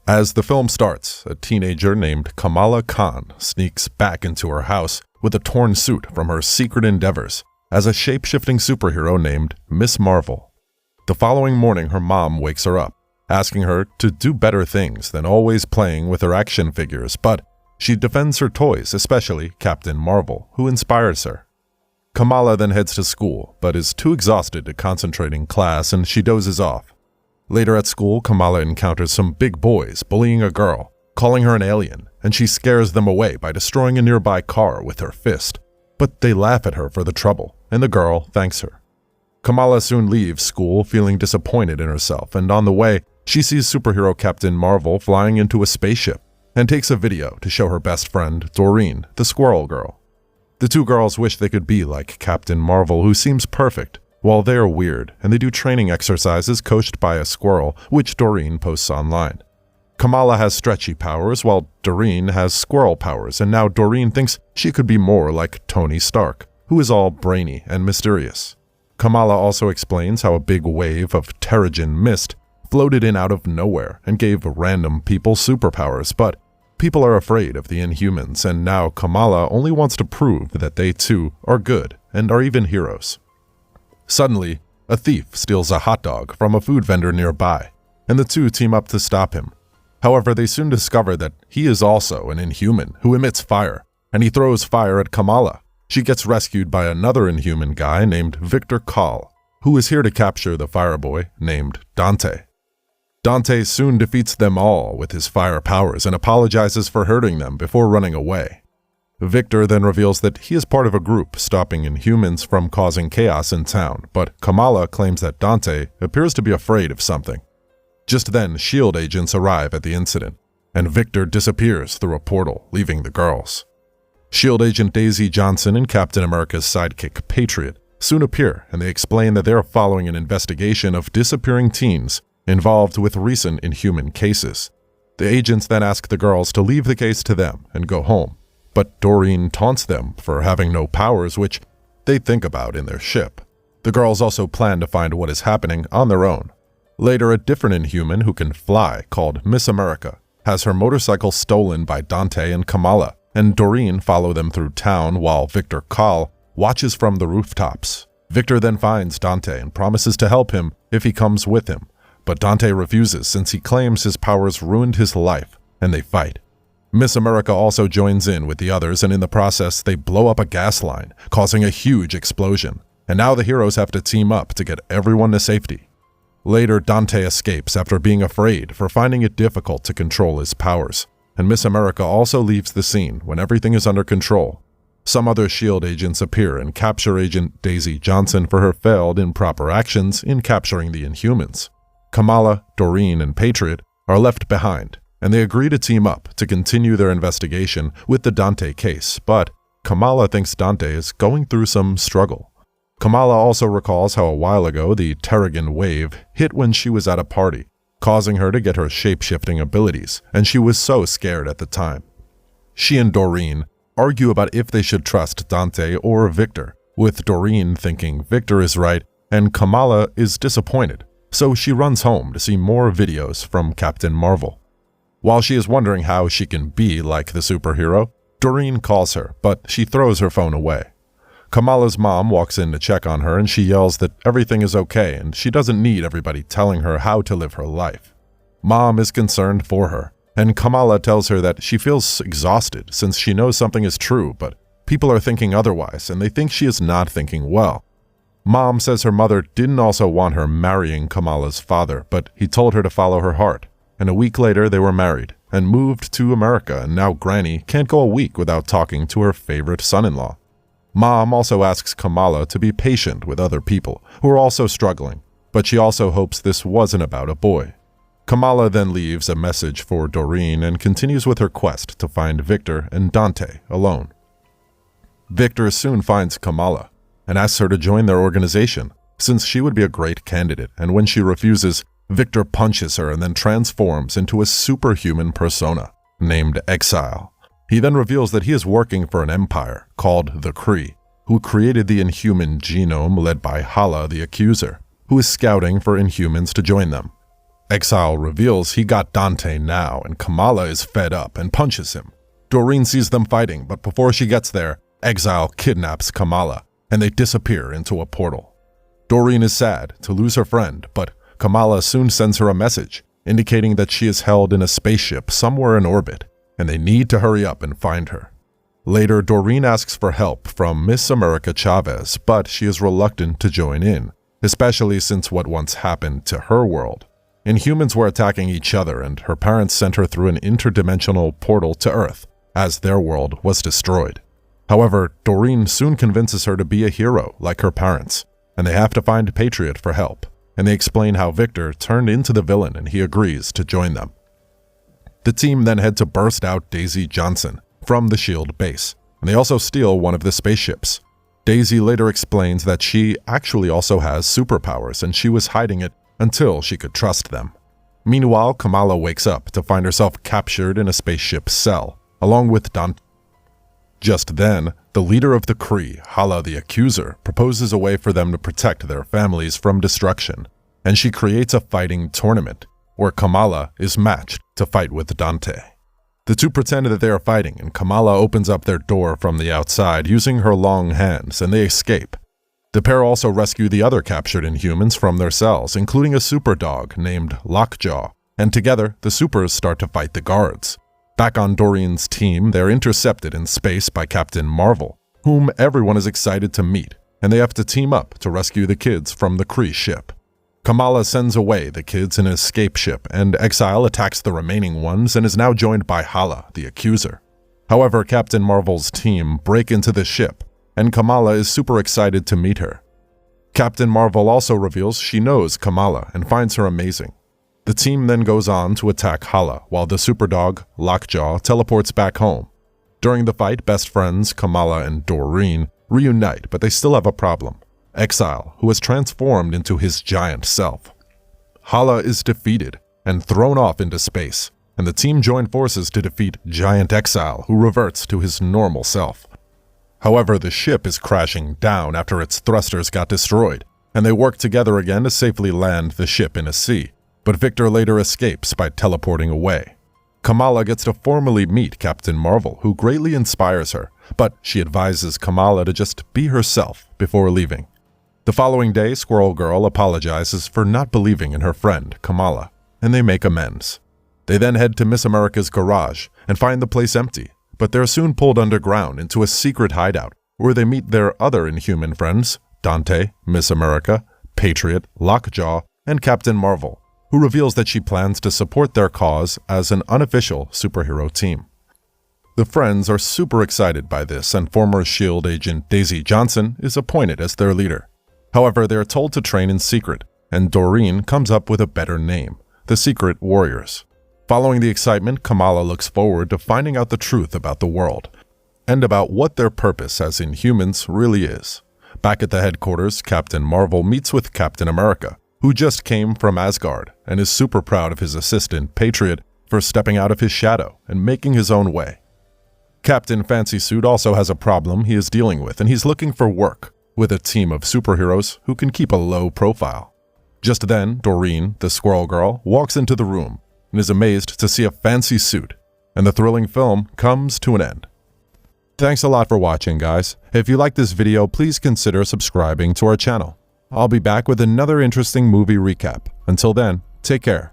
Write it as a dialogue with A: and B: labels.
A: As the film starts, a teenager named Kamala Khan sneaks back into her house with a torn suit from her secret endeavors as a shape-shifting superhero named Miss Marvel. The following morning, her mom wakes her up, asking her to do better things than always playing with her action figures, but she defends her toys, especially Captain Marvel, who inspires her. Kamala then heads to school, but is too exhausted to concentrate in class and she dozes off. Later at school, Kamala encounters some big boys bullying a girl, calling her an alien, and she scares them away by destroying a nearby car with her fist. But they laugh at her for the trouble, and the girl thanks her. Kamala soon leaves school feeling disappointed in herself, and on the way, she sees superhero Captain Marvel flying into a spaceship and takes a video to show her best friend, Doreen, the squirrel girl. The two girls wish they could be like Captain Marvel, who seems perfect, while they are weird, and they do training exercises coached by a squirrel, which Doreen posts online. Kamala has stretchy powers, while Doreen has squirrel powers, and now Doreen thinks she could be more like Tony Stark, who is all brainy and mysterious. Kamala also explains how a big wave of Terrigen mist floated in out of nowhere and gave random people superpowers, but people are afraid of the Inhumans, and now Kamala only wants to prove that they too are good and are even heroes. Suddenly, a thief steals a hot dog from a food vendor nearby, and the two team up to stop him. However, they soon discover that he is also an Inhuman who emits fire, and he throws fire at Kamala. She gets rescued by another Inhuman guy named Victor Kahl, who is here to capture the fireboy named Dante. Dante soon defeats them all with his fire powers and apologizes for hurting them before running away. Victor then reveals that he is part of a group stopping Inhumans from causing chaos in town, but Kamala claims that Dante appears to be afraid of something. Just then, S.H.I.E.L.D. agents arrive at the incident, and Victor disappears through a portal, leaving the girls. S.H.I.E.L.D. agent Daisy Johnson and Captain America's sidekick Patriot soon appear, and they explain that they are following an investigation of disappearing teens involved with recent Inhuman cases. The agents then ask the girls to leave the case to them and go home, but Doreen taunts them for having no powers, which they think about in their ship. The girls also plan to find what is happening on their own. Later, a different Inhuman who can fly, called Miss America, has her motorcycle stolen by Dante and Kamala, and Doreen follow them through town while Victor Kahl watches from the rooftops. Victor then finds Dante and promises to help him if he comes with him, but Dante refuses since he claims his powers ruined his life, and they fight. Miss America also joins in with the others, and in the process, they blow up a gas line, causing a huge explosion, and now the heroes have to team up to get everyone to safety. Later, Dante escapes after being afraid for finding it difficult to control his powers, and Miss America also leaves the scene when everything is under control. Some other S.H.I.E.L.D. agents appear and capture Agent Daisy Johnson for her failed improper actions in capturing the Inhumans. Kamala, Doreen, and Patriot are left behind, and they agree to team up to continue their investigation with the Dante case, but Kamala thinks Dante is going through some struggle. Kamala also recalls how a while ago the Terrigen wave hit when she was at a party, causing her to get her shape-shifting abilities, and she was so scared at the time. She and Doreen argue about if they should trust Dante or Victor, with Doreen thinking Victor is right and Kamala is disappointed, so she runs home to see more videos from Captain Marvel. While she is wondering how she can be like the superhero, Doreen calls her, but she throws her phone away. Kamala's mom walks in to check on her and she yells that everything is okay and she doesn't need everybody telling her how to live her life. Mom is concerned for her, and Kamala tells her that she feels exhausted since she knows something is true, but people are thinking otherwise and they think she is not thinking well. Mom says her mother didn't also want her marrying Kamala's father, but he told her to follow her heart, and a week later they were married and moved to America, and now Granny can't go a week without talking to her favorite son-in-law. Mom also asks Kamala to be patient with other people who are also struggling, but she also hopes this wasn't about a boy. Kamala then leaves a message for Doreen and continues with her quest to find Victor and Dante alone. Victor soon finds Kamala and asks her to join their organization, since she would be a great candidate, and when she refuses, Victor punches her and then transforms into a superhuman persona named Exile. He then reveals that he is working for an empire called the Kree, who created the Inhuman genome led by Hala the Accuser, who is scouting for Inhumans to join them. Exile reveals he got Dante now, and Kamala is fed up and punches him. Doreen sees them fighting, but before she gets there, Exile kidnaps Kamala, and they disappear into a portal. Doreen is sad to lose her friend, but Kamala soon sends her a message, indicating that she is held in a spaceship somewhere in orbit, and they need to hurry up and find her. Later, Doreen asks for help from Miss America Chavez, but she is reluctant to join in, especially since what once happened to her world. Inhumans were attacking each other, and her parents sent her through an interdimensional portal to Earth, as their world was destroyed. However, Doreen soon convinces her to be a hero like her parents, and they have to find Patriot for help, and they explain how Victor turned into the villain and he agrees to join them. The team then head to burst out Daisy Johnson from the S.H.I.E.L.D. base, and they also steal one of the spaceships. Daisy later explains that she actually also has superpowers and she was hiding it until she could trust them. Meanwhile, Kamala wakes up to find herself captured in a spaceship cell, along with Dante. Just then, the leader of the Kree, Hala the Accuser, proposes a way for them to protect their families from destruction, and she creates a fighting tournament, where Kamala is matched to fight with Dante. The two pretend that they are fighting, and Kamala opens up their door from the outside using her long hands, and they escape. The pair also rescue the other captured Inhumans from their cells, including a super dog named Lockjaw, and together, the supers start to fight the guards. Back on Doreen's team, they're intercepted in space by Captain Marvel, whom everyone is excited to meet, and they have to team up to rescue the kids from the Kree ship. Kamala sends away the kids in an escape ship, and Exile attacks the remaining ones and is now joined by Hala, the Accuser. However, Captain Marvel's team break into the ship, and Kamala is super excited to meet her. Captain Marvel also reveals she knows Kamala and finds her amazing. The team then goes on to attack Hala, while the superdog, Lockjaw, teleports back home. During the fight, best friends Kamala and Doreen reunite, but they still have a problem: Exile, who has transformed into his giant self. Hala is defeated and thrown off into space, and the team join forces to defeat Giant Exile, who reverts to his normal self. However, the ship is crashing down after its thrusters got destroyed, and they work together again to safely land the ship in a sea. But Victor later escapes by teleporting away. Kamala gets to formally meet Captain Marvel, who greatly inspires her, but she advises Kamala to just be herself before leaving. The following day, Squirrel Girl apologizes for not believing in her friend, Kamala, and they make amends. They then head to Miss America's garage and find the place empty, but they're soon pulled underground into a secret hideout where they meet their other Inhuman friends, Dante, Miss America, Patriot, Lockjaw, and Captain Marvel, who reveals that she plans to support their cause as an unofficial superhero team. The friends are super excited by this, and former S.H.I.E.L.D. agent Daisy Johnson is appointed as their leader. However, they are told to train in secret, and Doreen comes up with a better name: the Secret Warriors. Following the excitement, Kamala looks forward to finding out the truth about the world, and about what their purpose as Inhumans really is. Back at the headquarters, Captain Marvel meets with Captain America, who just came from Asgard and is super proud of his assistant, Patriot, for stepping out of his shadow and making his own way. Captain Fancy Suit also has a problem he is dealing with, and he's looking for work with a team of superheroes who can keep a low profile. Just then, Doreen, the Squirrel Girl, walks into the room and is amazed to see a fancy suit, and the thrilling film comes to an end. Thanks a lot for watching, guys. If you like this video, please consider subscribing to our channel. I'll be back with another interesting movie recap. Until then, take care.